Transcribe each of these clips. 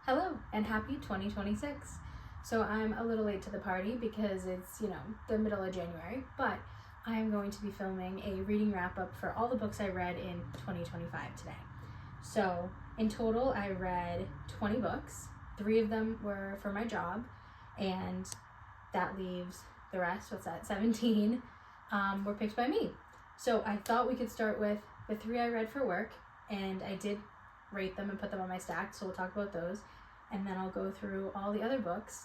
Hello and happy 2026. So I'm a little late to the party because it's, the middle of January, but I am going to be filming a reading wrap up for all the books I read in 2025 today. So in total, I read 20 books. 3 of them were for my job, and that leaves the rest, 17, were picked by me. So I thought we could start with the 3 I read for work, and I did rate them and put them on my stack, so we'll talk about those. And then I'll go through all the other books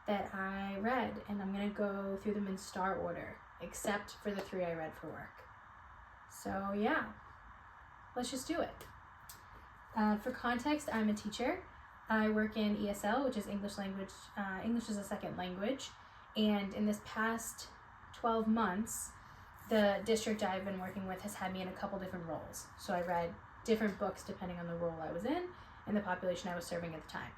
that I read, and I'm going to go through them in star order, except for the 3 I read for work. So yeah, let's just do it. For context, I'm a teacher. I work in ESL, which is English as a second language. And in this past 12 months, the district I've been working with has had me in a couple different roles. So I read different books depending on the role I was in and the population I was serving at the time.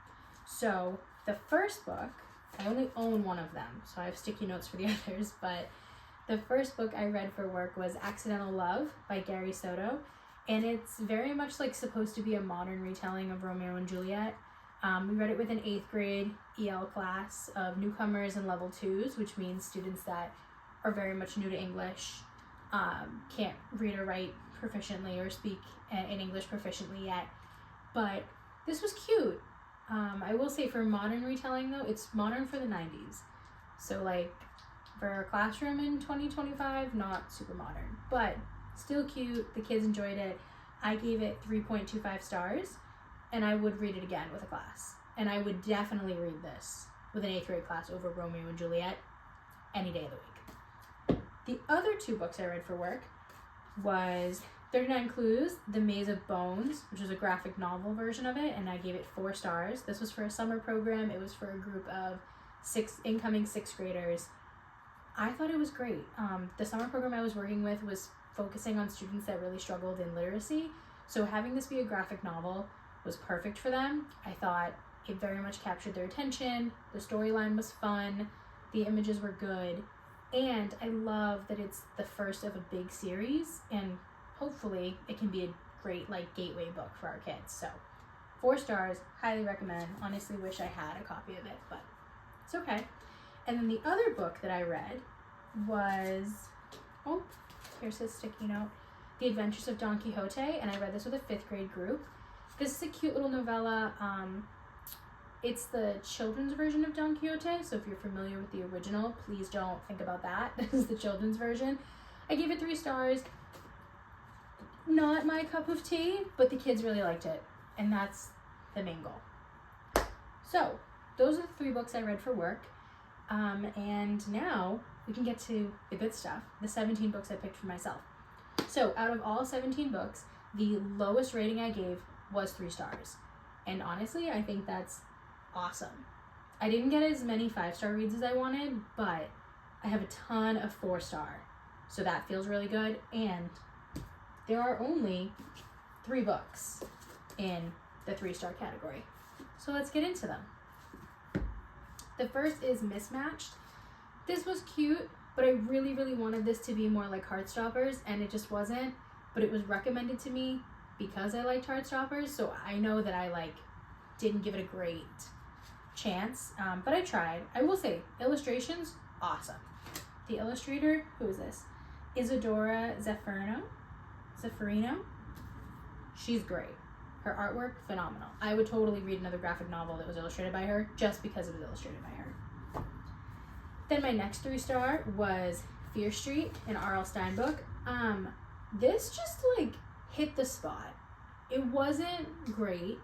So the first book, I only own one of them, so I have sticky notes for the others, but the first book I read for work was Accidental Love by Gary Soto, and it's very much like supposed to be a modern retelling of Romeo and Juliet. We read it with an 8th grade EL class of newcomers and level 2s, which means students that are very much new to English, can't read or write proficiently or speak in English proficiently yet, but this was cute. I will say for modern retelling though, it's modern for the 90s. So like for a classroom in 2025, not super modern, but still cute. The kids enjoyed it. I gave it 3.25 stars, and I would read it again with a class. And I would definitely read this with an 8th grade class over Romeo and Juliet any day of the week. The other 2 books I read for work was 39 Clues, The Maze of Bones, which is a graphic novel version of it, and I gave it 4 stars. This was for a summer program. It was for a group of incoming 6th graders. I thought it was great. The summer program I was working with was focusing on students that really struggled in literacy, so having this be a graphic novel was perfect for them. I thought it very much captured their attention. The storyline was fun. The images were good. And I love that it's the first of a big series, and hopefully it can be a great gateway book for our kids. So 4 stars, highly recommend. Honestly wish I had a copy of it, but it's okay. And then the other book that I read was, here's his sticky note, The Adventures of Don Quixote, and I read this with a 5th grade group. This is a cute little novella. It's the children's version of Don Quixote, so if you're familiar with the original, please don't think about that. This is the children's version. I gave it 3 stars. Not my cup of tea, but the kids really liked it, and that's the main goal. So those are the 3 books I read for work, and now we can get to the good stuff, the 17 books I picked for myself. So out of all 17 books, the lowest rating I gave was 3 stars, and honestly, I think that's awesome. I didn't get as many 5-star reads as I wanted, but I have a ton of 4-star, so that feels really good. And there are only 3 books in the 3-star category, so let's get into them. The first is Mismatched. This was cute, but I really, really wanted this to be more like Heartstoppers, and it just wasn't, but it was recommended to me because I liked Heartstoppers, so I know that I didn't give it a great chance, but I tried. I will say, illustrations, awesome. The illustrator, who is this? Isadora Zaffarino. She's great. Her artwork, phenomenal. I would totally read another graphic novel that was illustrated by her just because it was illustrated by her. Then my next 3-star was Fear Street, an R.L. Stine book. This just hit the spot. It wasn't great.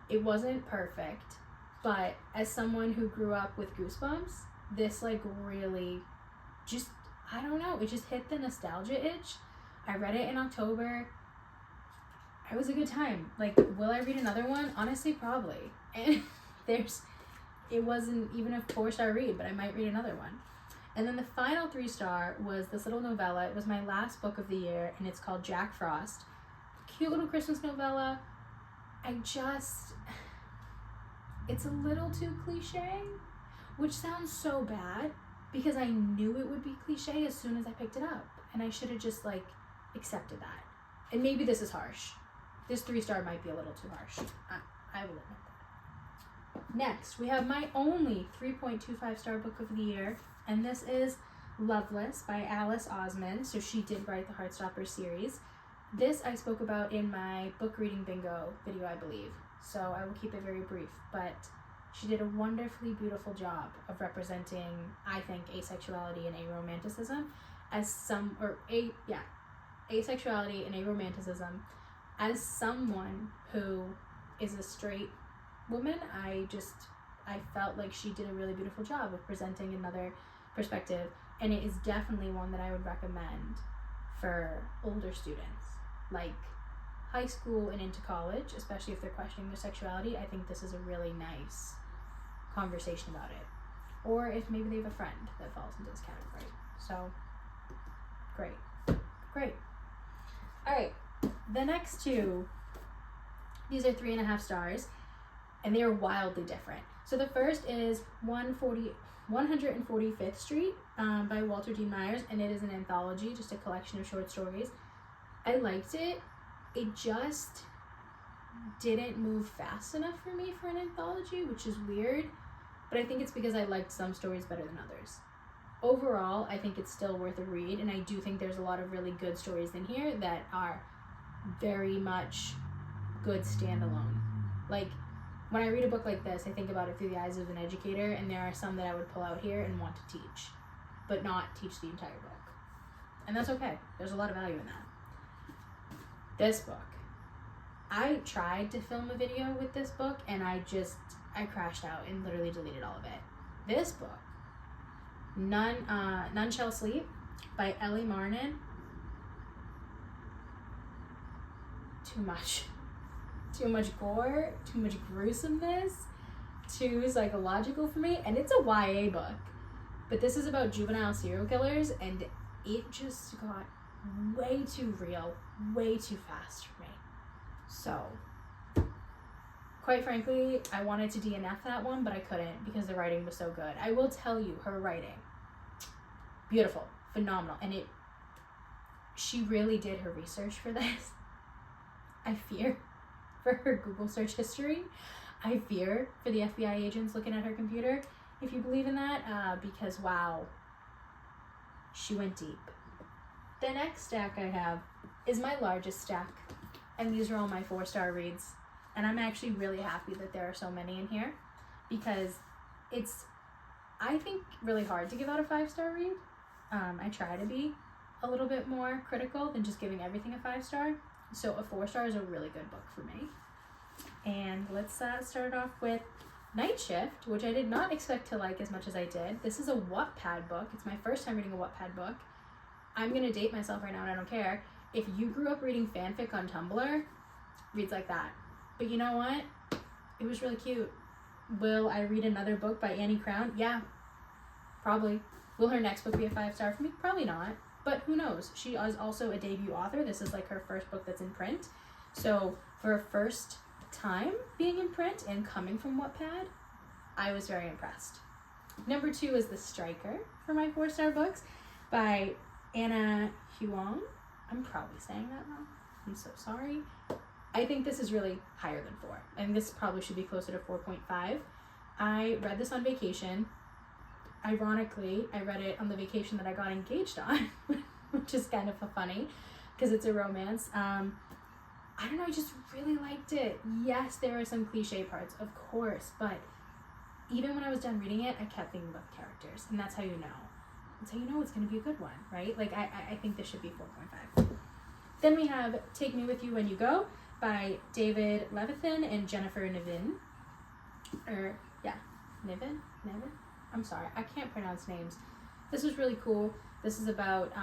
It wasn't perfect. But as someone who grew up with Goosebumps, this really just, I don't know, it just hit the nostalgia itch. I read it in October. It was a good time. Will I read another one? Honestly, probably. And it wasn't even a 4-star read, but I might read another one. And then the final 3-star was this little novella. It was my last book of the year, and it's called Jack Frost. Cute little Christmas novella. It's a little too cliche, which sounds so bad because I knew it would be cliche as soon as I picked it up, and I should have just accepted that. And maybe this is harsh. This 3-star might be a little too harsh. I will admit that. Next, we have my only 3.25 star book of the year, and this is Loveless by Alice Osman. So she did write the Heartstopper series. This I spoke about in my book reading bingo video, I believe. So I will keep it very brief, but she did a wonderfully beautiful job of representing, I think, asexuality and aromanticism asexuality and aromanticism as someone who is a straight woman. I felt like she did a really beautiful job of presenting another perspective, and it is definitely one that I would recommend for older students, like high school and into college, especially if they're questioning their sexuality. I think this is a really nice conversation about it. Or if maybe they have a friend that falls into this category. So, great. All right, the next two, these are 3.5 stars, and they are wildly different. So the first is 145th Street by Walter Dean Myers, and it is an anthology, just a collection of short stories. I liked it. It just didn't move fast enough for me for an anthology, which is weird, but I think it's because I liked some stories better than others. Overall, I think it's still worth a read, and I do think there's a lot of really good stories in here that are very much good standalone. Like, when I read a book like this, I think about it through the eyes of an educator, and there are some that I would pull out here and want to teach, but not teach the entire book. And that's okay. There's a lot of value in that. This book, I tried to film a video with this book, and I crashed out and literally deleted all of it. This book, None Shall Sleep by Ellie Marnin. Too much gore, too much gruesomeness, too psychological for me, and it's a YA book. But this is about juvenile serial killers, and it just got way too real, way too fast for me. So, quite frankly, I wanted to DNF that one, but I couldn't because the writing was so good. I will tell you, her writing, beautiful, phenomenal, and she really did her research for this. I fear for her Google search history. I fear for the FBI agents looking at her computer, if you believe in that, because wow, she went deep. The next stack I have is my largest stack, and these are all my 4-star reads, and I'm actually really happy that there are so many in here, because it's, I think, really hard to give out a 5-star read. I try to be a little bit more critical than just giving everything a 5-star, so a 4-star is a really good book for me. And let's start off with Night Shift, which I did not expect to like as much as I did. This is a Wattpad book. It's my first time reading a Wattpad book. I'm going to date myself right now, and I don't care. If you grew up reading fanfic on Tumblr, reads like that. But you know what? It was really cute. Will I read another book by Annie Crown? Yeah, probably. Will her next book be a 5-star for me? Probably not. But who knows? She is also a debut author. This is like her first book that's in print. So for a first time being in print and coming from Wattpad, I was very impressed. Number 2 is The Striker for my 4-star books by Anna Huang. I'm probably saying that wrong. I'm so sorry. I think this is really higher than 4. I think this probably should be closer to 4.5. I read this on vacation. Ironically, I read it on the vacation that I got engaged on, which is kind of funny because it's a romance. I don't know, I just really liked it. Yes, there are some cliche parts, of course, but even when I was done reading it, I kept thinking about the characters, and that's how you know. That's how you know it's going to be a good one, right? Like, I think this should be 4.5. Then we have Take Me With You When You Go by David Levithan and Jennifer Niven. Niven? I'm sorry, I can't pronounce names. This was really cool. This is about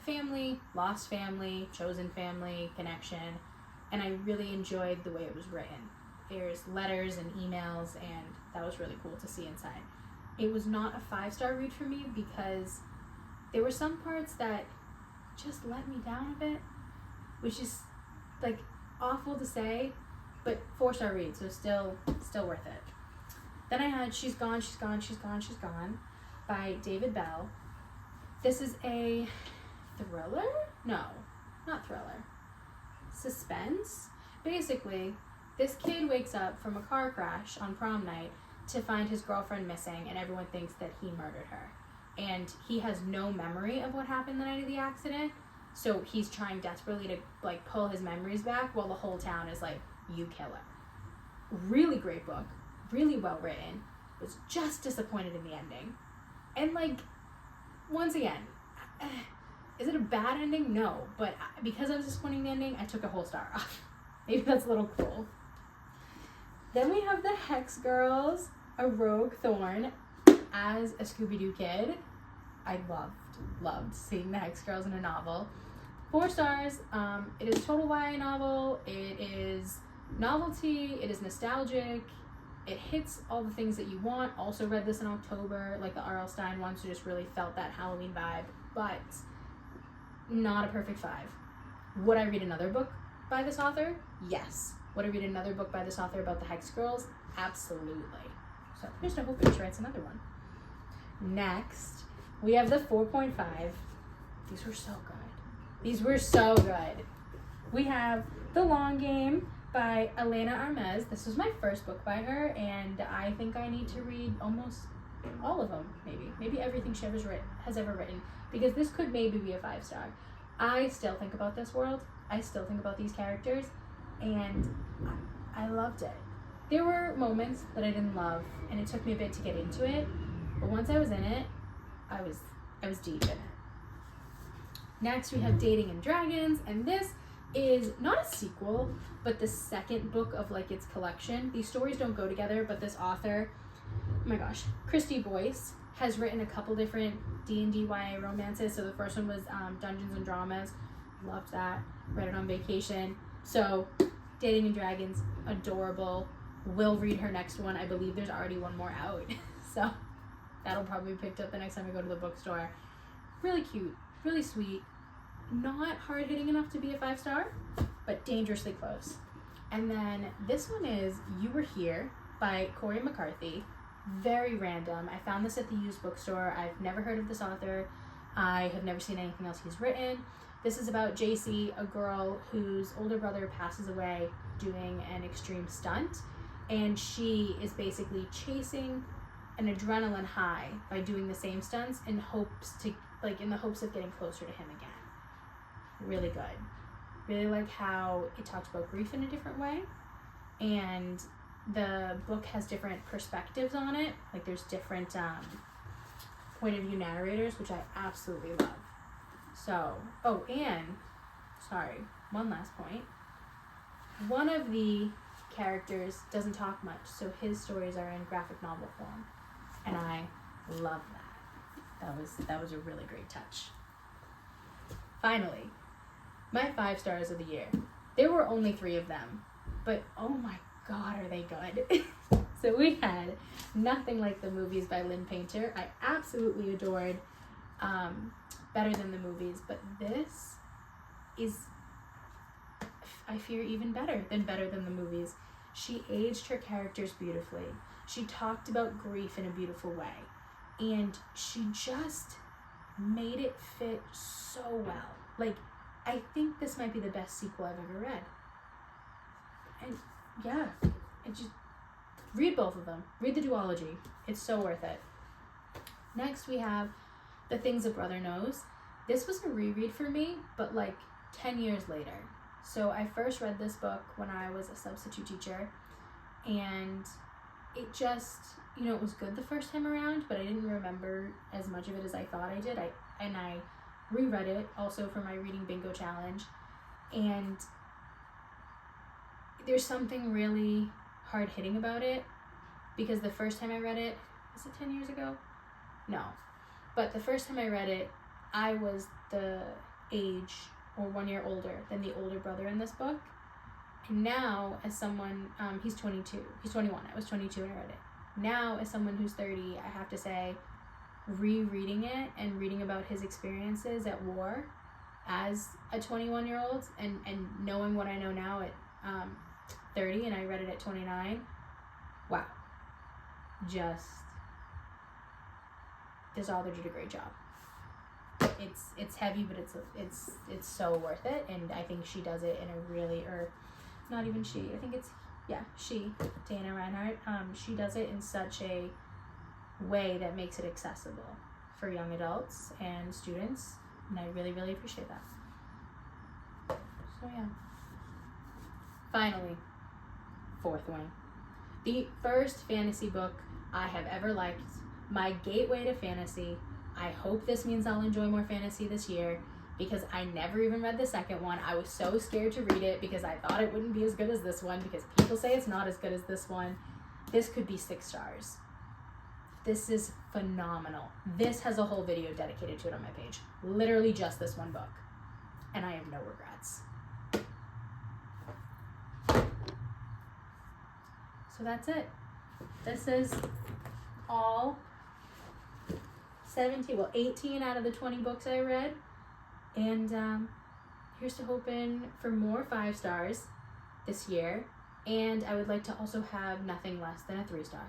family, lost family, chosen family, connection, and I really enjoyed the way it was written. There's letters and emails, and that was really cool to see inside. It was not a 5-star read for me because there were some parts that just let me down a bit, which is like awful to say, but 4-star read, so still worth it. Then I had She's Gone by David Bell. This is a thriller? No, not thriller. Suspense. Basically, this kid wakes up from a car crash on prom night to find his girlfriend missing, and everyone thinks that he murdered her. And he has no memory of what happened the night of the accident, so he's trying desperately to like pull his memories back while the whole town is like, you kill her. Really great book, really well written. Was just disappointed in the ending. And like, once again, is it a bad ending? No, but because I was disappointed in the ending, I took a whole star off. Maybe that's a little cruel. Then we have the Hex Girls, a Rogue Thorn as a Scooby-Doo kid. I loved seeing the Hex Girls in a novel. 4 stars. It is a total YA novel. It is novelty. It is nostalgic. It hits all the things that you want. Also read this in October, like the R.L. Stine one, so just really felt that Halloween vibe, but not a perfect 5. Would I read another book by this author? Yes. Would I read another book by this author about the Hex Girls? Absolutely. So here's to hoping she writes another one. Next, we have the 4.5. These were so good. We have The Long Game by Elena Armez. This was my first book by her, and I think I need to read almost all of them, maybe everything she has ever written, because this could maybe be a 5-star. I still think about this world. I still think about these characters, and I loved it. There were moments that I didn't love, and it took me a bit to get into it, but once I was in it, I was deep in it. Next, we have Dating and Dragons, and this is not a sequel, but the second book of like its collection. These stories don't go together, but this author, oh my gosh, Christy Boyce, has written a couple different D&D YA romances. So the first one was Dungeons and Dramas. Loved that. Read it on vacation. So Dating and Dragons, adorable. Will read her next one. I believe there's already one more out. So that'll probably be picked up the next time I go to the bookstore. Really cute, really sweet. Not hard-hitting enough to be a 5-star, but dangerously close. And then this one is You Were Here by Corey McCarthy. Very random. I found this at the used bookstore. I've never heard of this author. I have never seen anything else he's written. This is about JC, a girl whose older brother passes away doing an extreme stunt, and she is basically chasing an adrenaline high by doing the same stunts in the hopes of getting closer to him again. Really good. Really like how it talks about grief in a different way, and the book has different perspectives on it. Like there's different point of view narrators, which I absolutely love. So, one last point. One of the characters doesn't talk much, so his stories are in graphic novel form, and I love that. That was a really great touch. Finally, my 5 stars of the year. There were only 3 of them, but oh my god, are they good. So we had Nothing Like the Movies by Lynn Painter. I absolutely adored Better Than the Movies, but this is, I fear, even better than Better Than the Movies. She aged her characters beautifully. She talked about grief in a beautiful way, and she just made it fit so well. Like, I think this might be the best sequel I've ever read. And yeah, read both of them. Read the duology. It's so worth it. Next, we have The Things a Brother Knows. This was a reread for me, but like 10 years later. So I first read this book when I was a substitute teacher, and it just, it was good the first time around, but I didn't remember as much of it as I thought I did. I reread it also for my reading bingo challenge, and there's something really hard-hitting about it, because the first time I read it, was it 10 years ago? No. But the first time I read it, I was the age or 1 year older than the older brother in this book. And now, as someone, he's 22, he's 21, I was 22 when I read it. Now, as someone who's 30, I have to say, rereading it and reading about his experiences at war as a 21-year-old and knowing what I know now at 30, and I read it at 29, wow. This author did a great job. It's heavy, but it's so worth it, and I think she does it in a really, or not even she, I think it's Dana Reinhardt, she does it in such a way that makes it accessible for young adults and students, and I really, really appreciate that. So yeah. Finally, fourth wing. The first fantasy book I have ever liked, my gateway to fantasy. I hope this means I'll enjoy more fantasy this year, because I never even read the second one. I was so scared to read it because I thought it wouldn't be as good as this one, because people say it's not as good as this one. This could be 6 stars. This is phenomenal. This has a whole video dedicated to it on my page. Literally just this one book. And I have no regrets. So that's it. This is all 18 out of the 20 books I read. And here's to hoping for more 5 stars this year. And I would like to also have nothing less than a 3-star.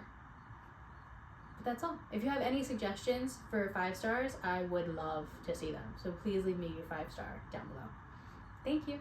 But that's all. If you have any suggestions for 5 stars, I would love to see them. So please leave me your 5-star down below. Thank you.